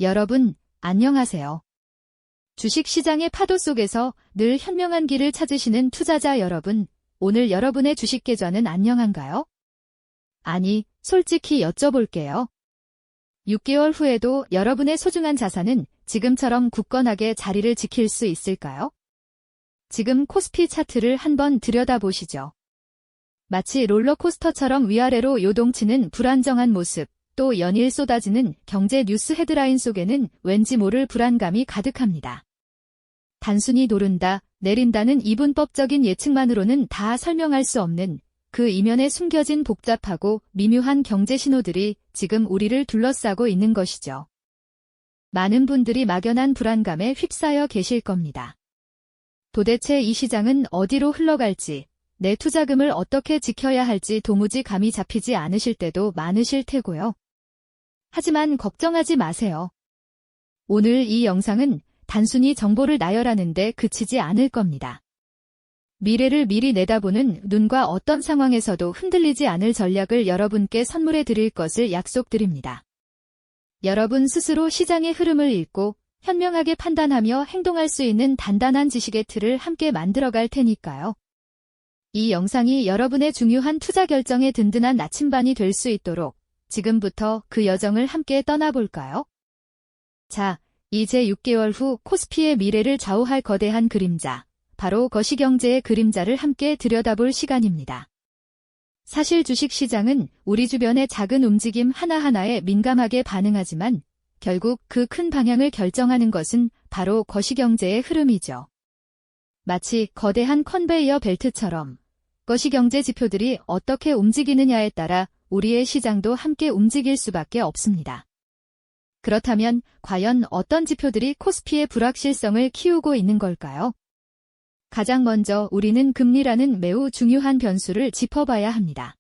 여러분, 안녕하세요. 주식시장의 파도 속에서 늘 현명한 길을 찾으시는 투자자 여러분, 오늘 여러분의 주식 계좌는 안녕한가요? 아니, 솔직히 여쭤볼게요. 6개월 후에도 여러분의 소중한 자산은 지금처럼 굳건하게 자리를 지킬 수 있을까요? 지금 코스피 차트를 한번 들여다보시죠. 마치 롤러코스터처럼 위아래로 요동치는 불안정한 모습, 또 연일 쏟아지는 경제 뉴스 헤드라인 속에는 왠지 모를 불안감이 가득합니다. 단순히 오른다, 내린다는 이분법적인 예측만으로는 다 설명할 수 없는 그 이면에 숨겨진 복잡하고 미묘한 경제 신호들이 지금 우리를 둘러싸고 있는 것이죠. 많은 분들이 막연한 불안감에 휩싸여 계실 겁니다. 도대체 이 시장은 어디로 흘러갈지, 내 투자금을 어떻게 지켜야 할지 도무지 감이 잡히지 않으실 때도 많으실 테고요. 하지만 걱정하지 마세요. 오늘 이 영상은 단순히 정보를 나열하는 데 그치지 않을 겁니다. 미래를 미리 내다보는 눈과 어떤 상황에서도 흔들리지 않을 전략을 여러분께 선물해 드릴 것을 약속드립니다. 여러분 스스로 시장의 흐름을 읽고 현명하게 판단하며 행동할 수 있는 단단한 지식의 틀을 함께 만들어갈 테니까요. 이 영상이 여러분의 중요한 투자 결정에 든든한 나침반이 될 수 있도록 지금부터 그 여정을 함께 떠나볼까요? 자, 이제 6개월 후 코스피의 미래를 좌우할 거대한 그림자, 바로 거시경제의 그림자를 함께 들여다볼 시간입니다. 사실 주식시장은 우리 주변의 작은 움직임 하나하나에 민감하게 반응하지만 결국 그 큰 방향을 결정하는 것은 바로 거시경제의 흐름이죠. 마치 거대한 컨베이어 벨트처럼 거시경제 지표들이 어떻게 움직이느냐에 따라 우리의 시장도 함께 움직일 수밖에 없습니다. 그렇다면 과연 어떤 지표들이 코스피의 불확실성을 키우고 있는 걸까요? 가장 먼저 우리는 금리라는 매우 중요한 변수를 짚어봐야 합니다.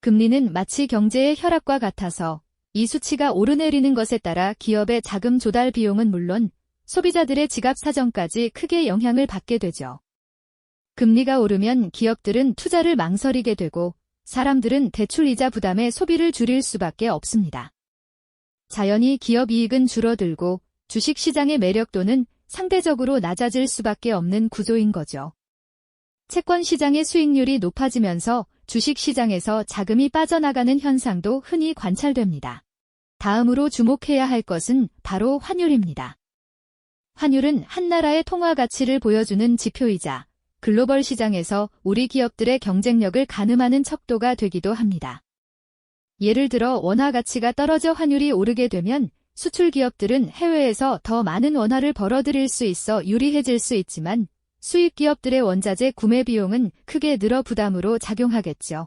금리는 마치 경제의 혈압과 같아서 이 수치가 오르내리는 것에 따라 기업의 자금 조달 비용은 물론 소비자들의 지갑 사정까지 크게 영향을 받게 되죠. 금리가 오르면 기업들은 투자를 망설이게 되고 사람들은 대출 이자 부담에 소비를 줄일 수밖에 없습니다. 자연히 기업 이익은 줄어들고 주식시장의 매력도는 상대적으로 낮아질 수밖에 없는 구조인 거죠. 채권 시장의 수익률이 높아지면서 주식시장에서 자금이 빠져나가는 현상도 흔히 관찰됩니다. 다음으로 주목해야 할 것은 바로 환율입니다. 환율은 한 나라의 통화 가치를 보여주는 지표이자 글로벌 시장에서 우리 기업들의 경쟁력을 가늠하는 척도가 되기도 합니다. 예를 들어 원화 가치가 떨어져 환율이 오르게 되면 수출 기업들은 해외에서 더 많은 원화를 벌어들일 수 있어 유리해질 수 있지만 수입 기업들의 원자재 구매 비용은 크게 늘어 부담으로 작용하겠죠.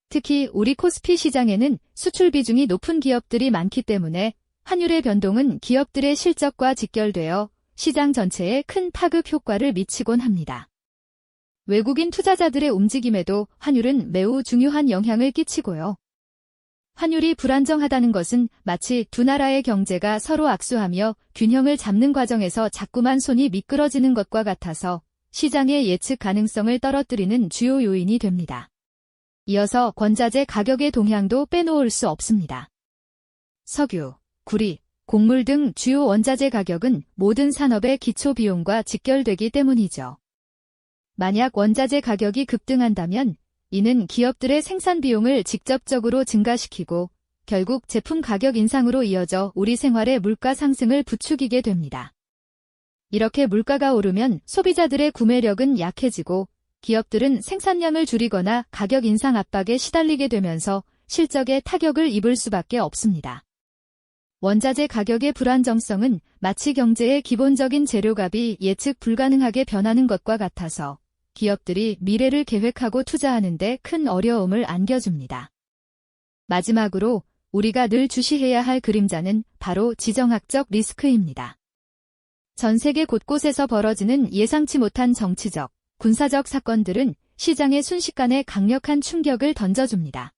특히 우리 코스피 시장에는 수출 비중이 높은 기업들이 많기 때문에 환율의 변동은 기업들의 실적과 직결되어 시장 전체에 큰 파급 효과를 미치곤 합니다. 외국인 투자자들의 움직임에도 환율은 매우 중요한 영향을 끼치고요. 환율이 불안정하다는 것은 마치 두 나라의 경제가 서로 악수하며 균형을 잡는 과정에서 자꾸만 손이 미끄러지는 것과 같아서 시장의 예측 가능성을 떨어뜨리는 주요 요인이 됩니다. 이어서 원자재 가격의 동향도 빼놓을 수 없습니다. 석유, 구리, 곡물 등 주요 원자재 가격은 모든 산업의 기초 비용과 직결되기 때문이죠. 만약 원자재 가격이 급등한다면 이는 기업들의 생산 비용을 직접적으로 증가시키고 결국 제품 가격 인상으로 이어져 우리 생활의 물가 상승을 부추기게 됩니다. 이렇게 물가가 오르면 소비자들의 구매력은 약해지고 기업들은 생산량을 줄이거나 가격 인상 압박에 시달리게 되면서 실적에 타격을 입을 수밖에 없습니다. 원자재 가격의 불안정성은 마치 경제의 기본적인 재료값이 예측 불가능하게 변하는 것과 같아서 기업들이 미래를 계획하고 투자하는 데 큰 어려움을 안겨줍니다. 마지막으로 우리가 늘 주시해야 할 그림자는 바로 지정학적 리스크입니다. 전 세계 곳곳에서 벌어지는 예상치 못한 정치적, 군사적 사건들은 시장에 순식간에 강력한 충격을 던져줍니다.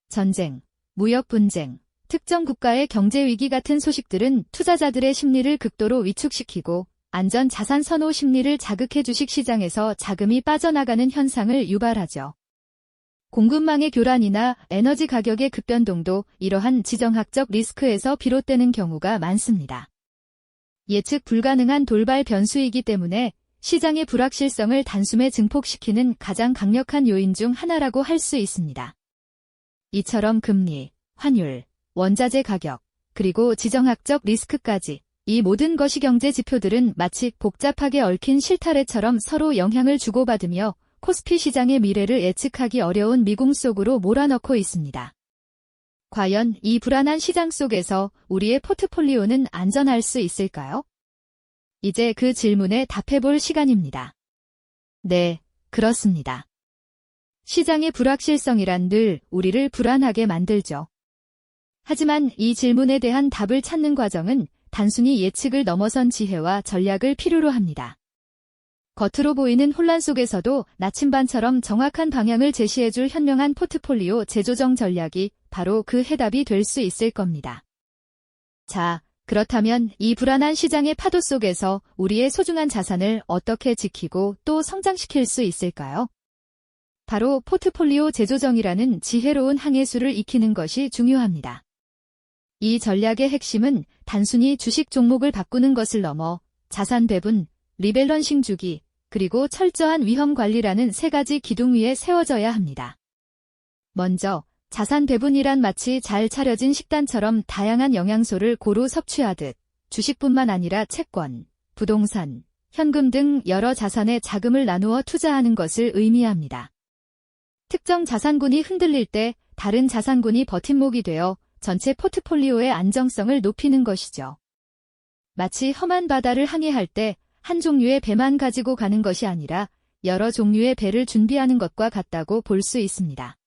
전쟁, 무역 분쟁, 특정 국가의 경제 위기 같은 소식들은 투자자들의 심리를 극도로 위축시키고 안전 자산 선호 심리를 자극해 주식시장에서 자금이 빠져나가는 현상을 유발하죠. 공급망의 교란이나 에너지 가격의 급변동도 이러한 지정학적 리스크에서 비롯되는 경우가 많습니다. 예측 불가능한 돌발 변수이기 때문에 시장의 불확실성을 단숨에 증폭시키는 가장 강력한 요인 중 하나라고 할 수 있습니다. 이처럼 금리, 환율, 원자재 가격, 그리고 지정학적 리스크까지 이 모든 것이 경제 지표들은 마치 복잡하게 얽힌 실타래처럼 서로 영향을 주고받으며 코스피 시장의 미래를 예측하기 어려운 미궁 속으로 몰아넣고 있습니다. 과연 이 불안한 시장 속에서 우리의 포트폴리오는 안전할 수 있을까요? 이제 그 질문에 답해볼 시간입니다. 네, 그렇습니다. 시장의 불확실성이란 늘 우리를 불안하게 만들죠. 하지만 이 질문에 대한 답을 찾는 과정은 단순히 예측을 넘어선 지혜와 전략을 필요로 합니다. 겉으로 보이는 혼란 속에서도 나침반처럼 정확한 방향을 제시해줄 현명한 포트폴리오 재조정 전략이 바로 그 해답이 될 수 있을 겁니다. 자, 그렇다면 이 불안한 시장의 파도 속에서 우리의 소중한 자산을 어떻게 지키고 또 성장시킬 수 있을까요? 바로 포트폴리오 재조정이라는 지혜로운 항해술을 익히는 것이 중요합니다. 이 전략의 핵심은 단순히 주식 종목을 바꾸는 것을 넘어 자산 배분, 리밸런싱 주기, 그리고 철저한 위험 관리라는 세 가지 기둥 위에 세워져야 합니다. 먼저 자산 배분이란 마치 잘 차려진 식단처럼 다양한 영양소를 고루 섭취하듯 주식뿐만 아니라 채권, 부동산, 현금 등 여러 자산에 자금을 나누어 투자하는 것을 의미합니다. 특정 자산군이 흔들릴 때 다른 자산군이 버팀목이 되어 전체 포트폴리오의 안정성을 높이는 것이죠. 마치 험한 바다를 항해할 때 한 종류의 배만 가지고 가는 것이 아니라 여러 종류의 배를 준비하는 것과 같다고 볼 수 있습니다.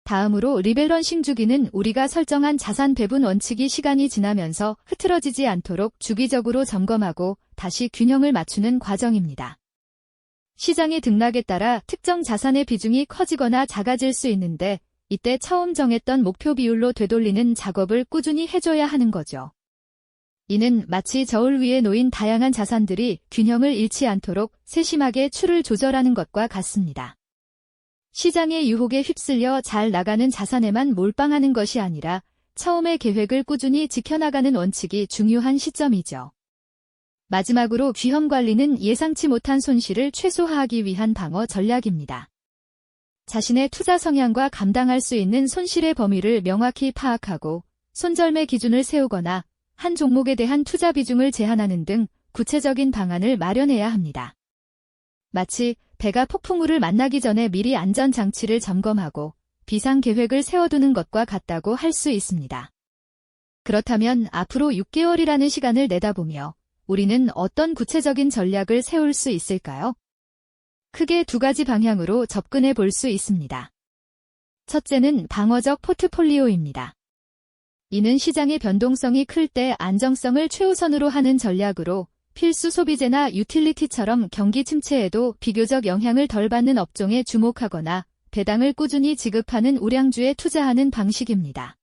다음으로 리밸런싱 주기는 우리가 설정한 자산 배분 원칙이 시간이 지나면서 흐트러지지 않도록 주기적으로 점검하고 다시 균형을 맞추는 과정입니다. 시장의 등락에 따라 특정 자산의 비중이 커지거나 작아질 수 있는데 이때 처음 정했던 목표 비율로 되돌리는 작업을 꾸준히 해줘야 하는 거죠. 이는 마치 저울 위에 놓인 다양한 자산들이 균형을 잃지 않도록 세심하게 추를 조절하는 것과 같습니다. 시장의 유혹에 휩쓸려 잘 나가는 자산에만 몰빵하는 것이 아니라 처음의 계획을 꾸준히 지켜나가는 원칙이 중요한 시점이죠. 마지막으로 위험 관리는 예상치 못한 손실을 최소화하기 위한 방어 전략입니다. 자신의 투자 성향과 감당할 수 있는 손실의 범위를 명확히 파악하고 손절매 기준을 세우거나 한 종목에 대한 투자 비중을 제한하는 등 구체적인 방안을 마련해야 합니다. 마치 배가 폭풍우를 만나기 전에 미리 안전장치를 점검하고 비상계획을 세워두는 것과 같다고 할 수 있습니다. 그렇다면 앞으로 6개월이라는 시간을 내다보며 우리는 어떤 구체적인 전략을 세울 수 있을까요? 크게 두 가지 방향으로 접근해 볼 수 있습니다. 첫째는 방어적 포트폴리오입니다. 이는 시장의 변동성이 클 때 안정성을 최우선으로 하는 전략으로 필수 소비재나 유틸리티처럼 경기 침체에도 비교적 영향을 덜 받는 업종에 주목하거나 배당을 꾸준히 지급하는 우량주에 투자하는 방식입니다.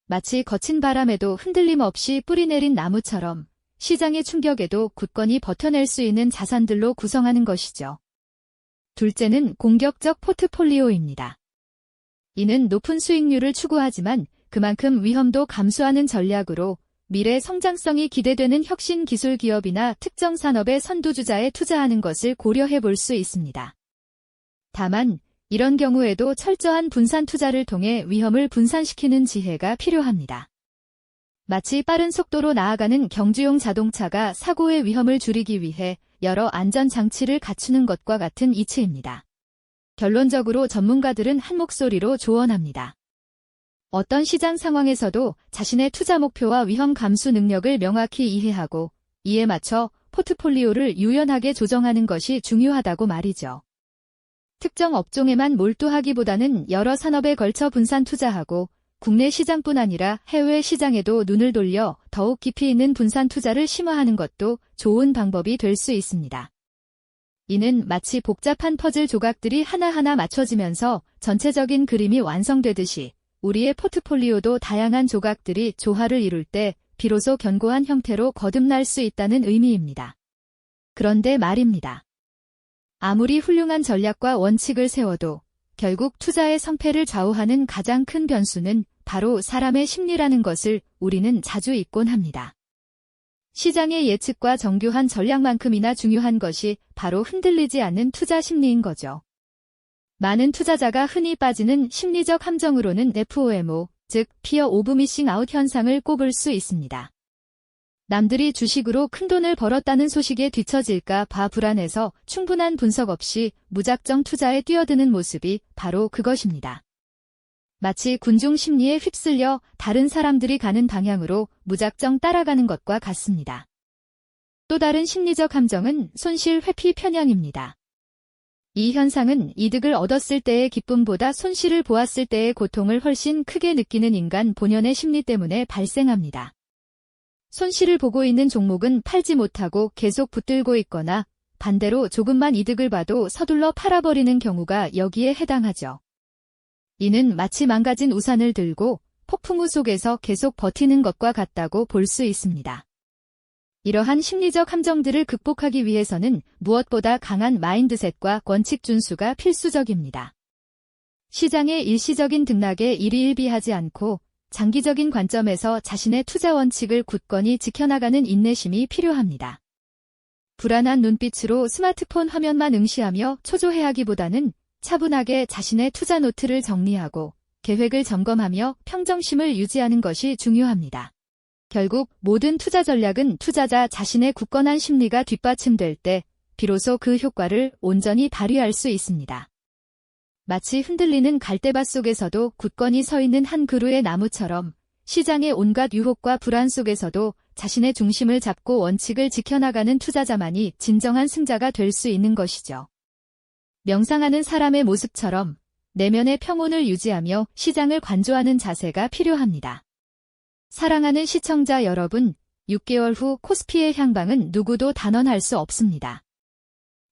마치 거친 바람에도 흔들림 없이 뿌리내린 나무처럼 시장의 충격에도 굳건히 버텨낼 수 있는 자산들로 구성하는 것이죠. 둘째는 공격적 포트폴리오입니다. 이는 높은 수익률을 추구하지만 그만큼 위험도 감수하는 전략으로 미래 성장성이 기대되는 혁신 기술 기업이나 특정 산업의 선두주자에 투자하는 것을 고려해 볼 수 있습니다. 다만 이런 경우에도 철저한 분산 투자를 통해 위험을 분산시키는 지혜가 필요합니다. 마치 빠른 속도로 나아가는 경주용 자동차가 사고의 위험을 줄이기 위해 여러 안전장치를 갖추는 것과 같은 이치입니다. 결론적으로 전문가들은 한 목소리로 조언합니다. 어떤 시장 상황에서도 자신의 투자 목표와 위험 감수 능력을 명확히 이해하고 이에 맞춰 포트폴리오를 유연하게 조정하는 것이 중요하다고 말이죠. 특정 업종에만 몰두하기보다는 여러 산업에 걸쳐 분산 투자하고 국내 시장뿐 아니라 해외 시장에도 눈을 돌려 더욱 깊이 있는 분산 투자를 심화하는 것도 좋은 방법이 될 수 있습니다. 이는 마치 복잡한 퍼즐 조각들이 하나하나 맞춰지면서 전체적인 그림이 완성되듯이 우리의 포트폴리오도 다양한 조각들이 조화를 이룰 때 비로소 견고한 형태로 거듭날 수 있다는 의미입니다. 그런데 말입니다. 아무리 훌륭한 전략과 원칙을 세워도 결국 투자의 성패를 좌우하는 가장 큰 변수는 바로 사람의 심리라는 것을 우리는 자주 잊곤 합니다. 시장의 예측과 정교한 전략만큼이나 중요한 것이 바로 흔들리지 않는 투자 심리인 거죠. 많은 투자자가 흔히 빠지는 심리적 함정으로는 FOMO, 즉 Fear of Missing Out 현상을 꼽을 수 있습니다. 남들이 주식으로 큰돈을 벌었다는 소식에 뒤처질까 봐 불안해서 충분한 분석 없이 무작정 투자에 뛰어드는 모습이 바로 그것입니다. 마치 군중 심리에 휩쓸려 다른 사람들이 가는 방향으로 무작정 따라가는 것과 같습니다. 또 다른 심리적 함정은 손실 회피 편향입니다. 이 현상은 이득을 얻었을 때의 기쁨보다 손실을 보았을 때의 고통을 훨씬 크게 느끼는 인간 본연의 심리 때문에 발생합니다. 손실을 보고 있는 종목은 팔지 못하고 계속 붙들고 있거나 반대로 조금만 이득을 봐도 서둘러 팔아버리는 경우가 여기에 해당하죠. 이는 마치 망가진 우산을 들고 폭풍우 속에서 계속 버티는 것과 같다고 볼 수 있습니다. 이러한 심리적 함정들을 극복하기 위해서는 무엇보다 강한 마인드셋과 원칙 준수가 필수적입니다. 시장의 일시적인 등락에 일희일비하지 않고 장기적인 관점에서 자신의 투자 원칙을 굳건히 지켜나가는 인내심이 필요합니다. 불안한 눈빛으로 스마트폰 화면만 응시하며 초조해하기보다는 차분하게 자신의 투자 노트를 정리하고 계획을 점검하며 평정심을 유지하는 것이 중요합니다. 결국 모든 투자 전략은 투자자 자신의 굳건한 심리가 뒷받침될 때 비로소 그 효과를 온전히 발휘할 수 있습니다. 마치 흔들리는 갈대밭 속에서도 굳건히 서 있는 한 그루의 나무처럼 시장의 온갖 유혹과 불안 속에서도 자신의 중심을 잡고 원칙을 지켜나가는 투자자만이 진정한 승자가 될 수 있는 것이죠. 명상하는 사람의 모습처럼 내면의 평온을 유지하며 시장을 관조하는 자세가 필요합니다. 사랑하는 시청자 여러분, 6개월 후 코스피의 향방은 누구도 단언할 수 없습니다.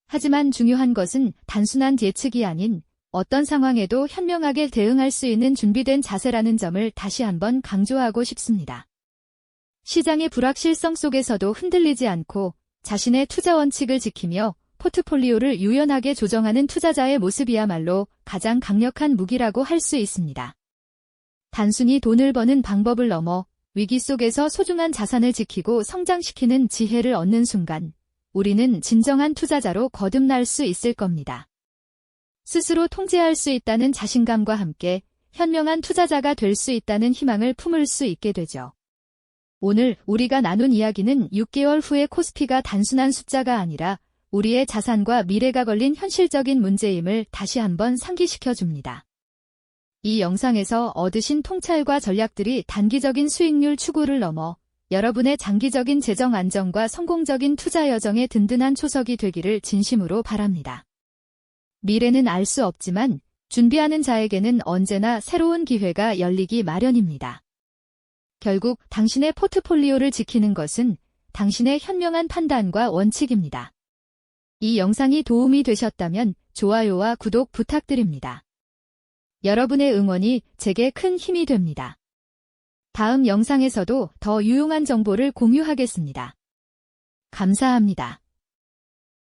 하지만 중요한 것은 단순한 예측이 아닌 어떤 상황에도 현명하게 대응할 수 있는 준비된 자세라는 점을 다시 한번 강조하고 싶습니다. 시장의 불확실성 속에서도 흔들리지 않고 자신의 투자 원칙을 지키며 포트폴리오를 유연하게 조정하는 투자자의 모습이야말로 가장 강력한 무기라고 할 수 있습니다. 단순히 돈을 버는 방법을 넘어 위기 속에서 소중한 자산을 지키고 성장시키는 지혜를 얻는 순간 우리는 진정한 투자자로 거듭날 수 있을 겁니다. 스스로 통제할 수 있다는 자신감과 함께 현명한 투자자가 될 수 있다는 희망을 품을 수 있게 되죠. 오늘 우리가 나눈 이야기는 6개월 후의 코스피가 단순한 숫자가 아니라 우리의 자산과 미래가 걸린 현실적인 문제임을 다시 한번 상기시켜 줍니다. 이 영상에서 얻으신 통찰과 전략들이 단기적인 수익률 추구를 넘어 여러분의 장기적인 재정 안정과 성공적인 투자 여정의 든든한 초석이 되기를 진심으로 바랍니다. 미래는 알 수 없지만 준비하는 자에게는 언제나 새로운 기회가 열리기 마련입니다. 결국 당신의 포트폴리오를 지키는 것은 당신의 현명한 판단과 원칙입니다. 이 영상이 도움이 되셨다면 좋아요와 구독 부탁드립니다. 여러분의 응원이 제게 큰 힘이 됩니다. 다음 영상에서도 더 유용한 정보를 공유하겠습니다. 감사합니다.